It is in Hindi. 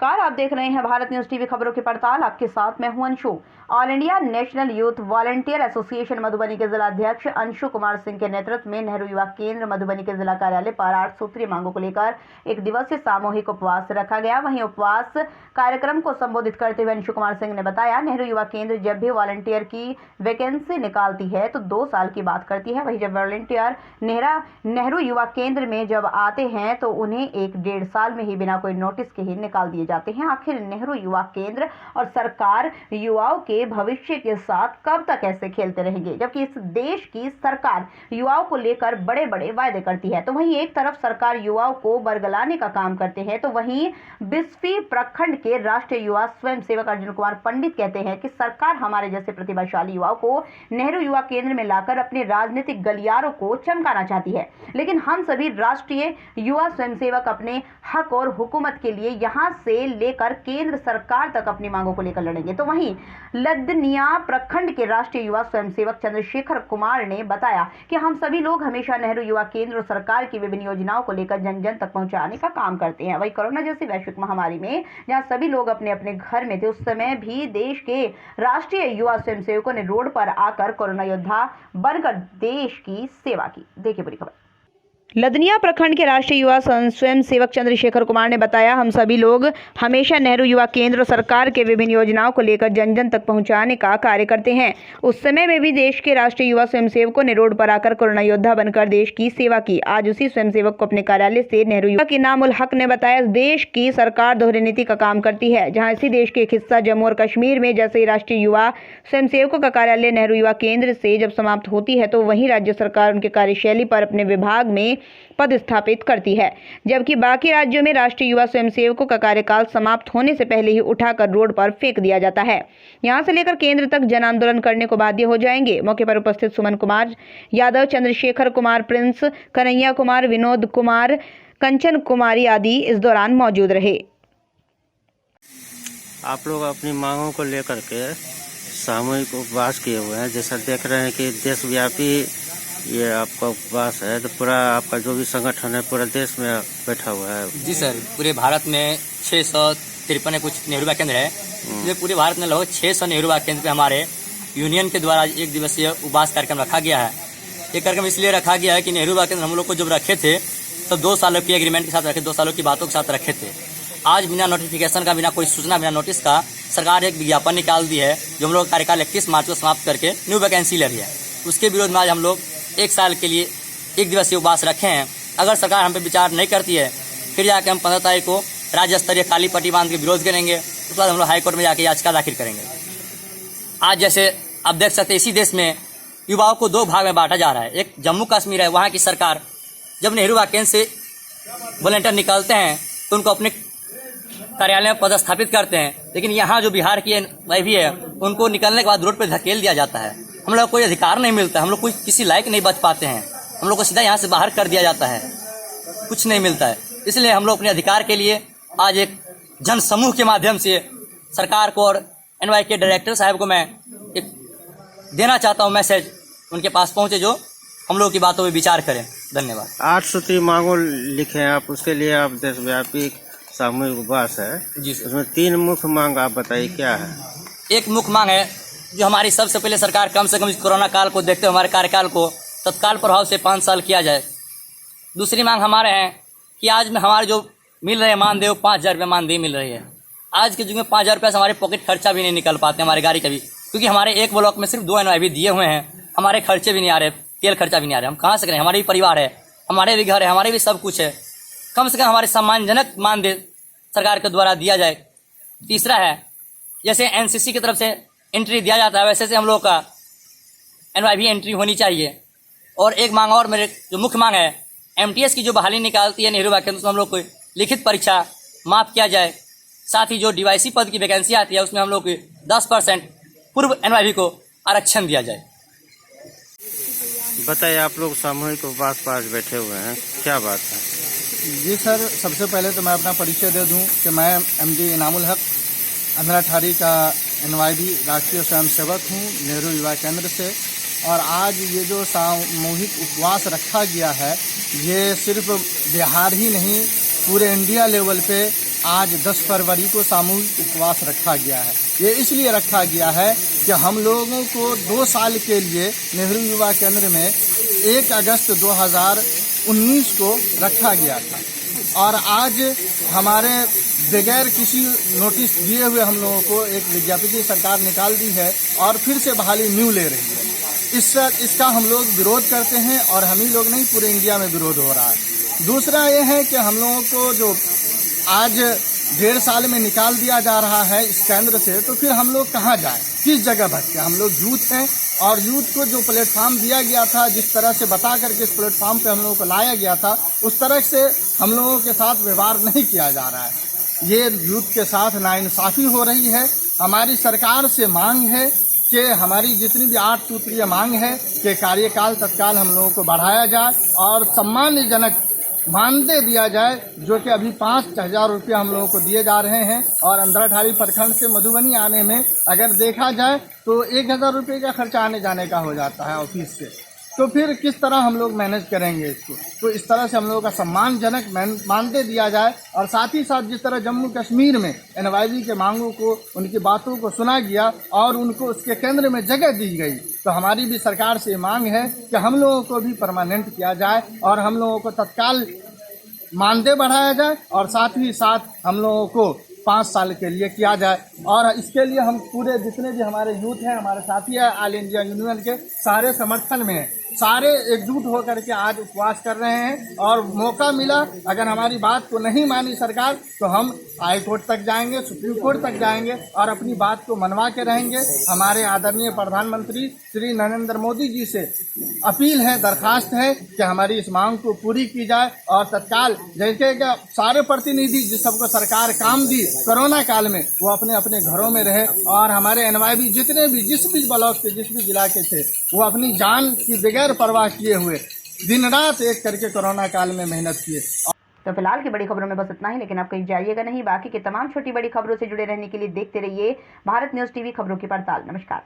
नमस्कार, आप देख रहे हैं भारत न्यूज टीवी खबरों की पड़ताल। आपके साथ मैं हूं Anshu. All India national youth volunteer association Madhubani के जिला अध्यक्ष अंशु कुमार सिंह के नेतृत्व में नेहरू युवा केंद्र मधुबनी के जिला कार्यालय पर 8 सूत्रीय मांगों को लेकर एक दिवसीय सामूहिक उपवास रखा गया। वहीं उपवास कार्यक्रम को संबोधित करते हुए अंशु कुमार सिंह ने बताया, नेहरू युवा केंद्र जब भी वॉलंटियर की वैकेंसी निकालती है तो 2 साल की बात करती है। वहीं जब वॉलंटियर नेहरू युवा केंद्र में जब आते हैं तो उन्हें 1-1.5 साल में ही बिना कोई नोटिस के ही निकाल दिए जाते हैं। आखिर नेहरू युवा केंद्र और सरकार युवाओं के भविष्य के साथ कब तक ऐसे खेलते रहेंगे, जबकि इस देश की सरकार युवाओं को लेकर बड़े बड़े वायदे करती है। तो वहीं एक तरफ सरकार युवाओं को बरगलाने का काम करते हैं, तो वहीं बिस्फी प्रखंड के राष्ट्रीय युवा स्वयंसेवक अर्जुन कुमार पंडित कहते हैं कि सरकार हमारे जैसे प्रतिभाशाली युवाओं को नेहरू युवा केंद्र में लाकर अपने राजनीतिक गलियारों को चमकाना चाहती है, लेकिन हम सभी राष्ट्रीय युवा स्वयंसेवक अपने हक और हुकूमत के लिए यहां से लेकर केंद्र सरकार तक अपनी मांगों को लेकर लड़ेंगे। तो वहीं लदनिया प्रखंड के राष्ट्रीय युवा स्वयंसेवक चंद्रशेखर कुमार ने बताया कि हम सभी लोग हमेशा नेहरू युवा केंद्र और सरकार की विभिन्न योजनाओं को लेकर जन जन तक पहुंचाने का काम करते हैं। वहीं कोरोना जैसी वैश्विक महामारी में जहां सभी लोग अपने अपने घर में थे, उस समय भी देश के राष्ट्रीय युवा स्वयंसेवकों ने रोड पर आकर कोरोना योद्धा बनकर देश की सेवा की। देखिए पूरी खबर। लदनिया प्रखंड के राष्ट्रीय युवा स्वयंसेवक चंद्रशेखर कुमार ने बताया, हम सभी लोग हमेशा नेहरू युवा केंद्र और सरकार के विभिन्न योजनाओं को लेकर जन जन तक पहुंचाने का कार्य करते हैं। उस समय में भी देश के राष्ट्रीय युवा स्वयंसेवकों ने रोड पर आकर कोरोना योद्धा बनकर देश की सेवा की। आज उसी स्वयंसेवक को अपने कार्यालय से नेहरू युवा के नाम उल हक ने बताया, देश की सरकार दोहरी नीति का काम करती है, जहाँ इसी देश के एक हिस्सा जम्मू और कश्मीर में जैसे ही राष्ट्रीय युवा स्वयंसेवकों का कार्यालय नेहरू युवा केंद्र से जब समाप्त होती है तो वहीं राज्य सरकार उनके कार्यशैली पर अपने विभाग में पद स्थापित करती है, जबकि बाकी राज्यों में राष्ट्रीय युवा स्वयंसेवकों का कार्यकाल समाप्त होने से पहले ही उठाकर रोड पर फेंक दिया जाता है। यहां से लेकर केंद्र तक जन आंदोलन करने को बाध्य हो जाएंगे। मौके पर उपस्थित सुमन कुमार यादव, चंद्रशेखर कुमार, प्रिंस, कन्हैया कुमार, विनोद कुमार, कंचन कुमारी आदि इस दौरान मौजूद रहे। आप लोग अपनी मांगों को लेकर के सामूहिक उपवास किए हुए हैं। जैसा देख रहे हैं कि देशव्यापी ये आपका उपवास है, तो पूरा आपका जो भी संगठन है पूरा देश में बैठा हुआ है। जी सर, पूरे भारत में 653 कुछ नेहरू युवा केंद्र है। इसमें पूरे भारत में लगभग 600 नेहरू युवा केंद्र पे हमारे यूनियन के द्वारा 1 दिवसीय उपवास कार्यक्रम रखा गया है। ये कार्यक्रम इसलिए रखा गया है कि नेहरू युवा केंद्र हम लोग को जब रखे थे तो 2 सालों की एग्रीमेंट के साथ रखे, 2 सालों की बातों के साथ रखे थे। आज बिना नोटिफिकेशन का, बिना कोई सूचना, बिना नोटिस का सरकार एक विज्ञापन निकाल दी है जो हम लोग कार्यकाल 31 मार्च को समाप्त करके न्यू वैकेंसी ले रही है। उसके विरोध में आज हम लोग 1 साल के लिए 1 दिवसीय उपवास रखे हैं। अगर सरकार हम पे विचार नहीं करती है, फिर जाके हम 15 तारीख को राज्य स्तरीय काली पट्टी बांध के विरोध करेंगे। उसके बाद हम लोग हाईकोर्ट में जाके याचिका दाखिल करेंगे। आज जैसे आप देख सकते हैं, इसी देश में युवाओं को 2 भाग में बांटा जा रहा है। एक जम्मू कश्मीर है, वहाँ की सरकार जब नेहरू युवा केंद्र से वॉलंटियर निकलते हैं तो उनको अपने कार्यालय में पदस्थापित करते हैं, लेकिन यहाँ जो बिहार की भी है उनको निकलने के बाद रोड पर धकेल दिया जाता है। हम लोग को कोई अधिकार नहीं मिलता, हम लोग कोई किसी लायक नहीं बच पाते हैं, हम लोग को सीधा यहाँ से बाहर कर दिया जाता है, कुछ नहीं मिलता है। इसलिए हम लोग अपने अधिकार के लिए आज एक जन समूह के माध्यम से सरकार को और एनवाई के डायरेक्टर साहब को मैं एक देना चाहता हूँ मैसेज, उनके पास पहुँचे जो हम लोग की बातों पर विचार करें। धन्यवाद। 8 सूत्री मांगों लिखे हैं आप, उसके लिए आप देशव्यापी सामूहिक उपवास है जी। उसमें 3 मुख्य मांग आप बताइए क्या है। एक मुख्य मांग है जो हमारी सबसे पहले सरकार कम से कम इस कोरोना काल को देखते हुए हमारे कार्यकाल को तत्काल प्रभाव से 5 साल किया जाए। दूसरी मांग हमारे हैं कि आज में हमारे जो मिल रहे मानदेय 5,000 रुपये मानदेय मिल रही है। आज के युग में 5,000 रुपये से हमारे पॉकेट खर्चा भी नहीं निकल पाते हमारे गाड़ी का भी, क्योंकि हमारे एक ब्लॉक में सिर्फ 2 एनवाई दिए हुए हैं। हमारे खर्चे भी नहीं आ रहे, तेल खर्चा भी नहीं आ रहे, हम कहाँ से करें। हमारे भी परिवार है, हमारे भी घर है, हमारे भी सब कुछ है। कम से कम हमारे सम्मानजनक मानदेय सरकार के द्वारा दिया जाए। तीसरा है, जैसे एनसीसी की तरफ से एंट्री दिया जाता है वैसे से हम लोग का एनवाई भी एंट्री होनी चाहिए। और एक मांग और मेरे जो मुख्य मांग है, एमटीएस की जो बहाली निकालती है नेहरू युवा केंद्र, उसमें हम लोग को लिखित परीक्षा माफ किया जाए। साथ ही जो डीवाईसी पद की वैकेंसी आती है उसमें हम लोग को 10% पूर्व एनवाई को आरक्षण दिया जाए। बताइए, आप लोग सामूहिक उपवास पर बैठे हुए हैं, क्या बात है? जी सर, सबसे पहले तो मैं अपना परिचय दे दूं कि मैं एमडी इनामुल हक अंधराठारी का एनवाईडी राष्ट्रीय स्वयंसेवक हूं नेहरू युवा केंद्र से। और आज ये जो सामूहिक उपवास रखा गया है, ये सिर्फ बिहार ही नहीं पूरे इंडिया लेवल पे आज 10 फरवरी को सामूहिक उपवास रखा गया है। ये इसलिए रखा गया है कि हम लोगों को 2 साल के लिए नेहरू युवा केंद्र में 1 अगस्त 2019 को रखा गया था और आज हमारे बगैर किसी नोटिस दिए हुए हम लोगों को एक विज्ञप्ति सरकार निकाल दी है और फिर से बहाली न्यू ले रही है। इसका हम लोग विरोध करते हैं और हम ही लोग नहीं, पूरे इंडिया में विरोध हो रहा है। दूसरा ये है कि हम लोगों को जो आज 1.5 साल में निकाल दिया जा रहा है इस केंद्र से, तो फिर हम लोग कहाँ जाएं, किस जगह भटके। हम लोग यूथ हैं और यूथ को जो प्लेटफॉर्म दिया गया था, जिस तरह से बता करके इस प्लेटफॉर्म पे हम लोगों को लाया गया था, उस तरह से हम लोगों के साथ व्यवहार नहीं किया जा रहा है। ये यूथ के साथ नाइंसाफ़ी हो रही है। हमारी सरकार से मांग है कि हमारी जितनी भी 8 सूत्रीय मांग है कि कार्यकाल तत्काल हम लोगों को बढ़ाया जाए और सम्मानजनक मानदेय दिया जाए, जो कि अभी 5,000 रुपये हम लोगों को दिए जा रहे हैं और अंधराठाड़ी प्रखंड से मधुबनी आने में अगर देखा जाए तो 1,000 रुपये का खर्चा आने जाने का हो जाता है ऑफिस से। तो फिर किस तरह हम लोग मैनेज करेंगे इसको। तो इस तरह से हम लोगों का सम्मानजनक मानदेय दिया जाए और साथ ही साथ जिस तरह जम्मू कश्मीर में NYV के मांगों को, उनकी बातों को सुना गया और उनको उसके केंद्र में जगह दी गई, तो हमारी भी सरकार से मांग है कि हम लोगों को भी परमानेंट किया जाए और हम लोगों को तत्काल मानदेय बढ़ाया जाए और साथ ही साथ हम लोगों को 5 साल के लिए किया जाए। और इसके लिए हम पूरे जितने भी हमारे यूथ हैं, हमारे साथी हैं, ऑल इंडिया यूनियन के सारे समर्थन में हैं, सारे एकजुट होकर के आज उपवास कर रहे हैं। और मौका मिला, अगर हमारी बात को नहीं मानी सरकार, तो हम हाई कोर्ट तक जाएंगे, सुप्रीम कोर्ट तक जाएंगे और अपनी बात को मनवा के रहेंगे। हमारे आदरणीय प्रधानमंत्री श्री नरेंद्र मोदी जी से अपील है, दरखास्त है कि हमारी इस मांग को पूरी की जाए और तत्काल, जैसे कि सारे प्रतिनिधि जिस सबको सरकार काम दी कोरोना काल में, वो अपने अपने घरों में रहे और हमारे NYV जितने भी जिस भी ब्लॉक के, जिस भी जिला के थे, वो अपनी जान की बगैर परवाह किए हुए दिन रात एक करके कोरोना काल में मेहनत किए। तो फिलहाल की बड़ी खबरों में बस इतना ही, लेकिन आप कहीं जाइएगा नहीं। बाकी के तमाम छोटी बड़ी खबरों से जुड़े रहने के लिए देखते रहिए भारत न्यूज़ टीवी खबरों की पड़ताल। नमस्कार।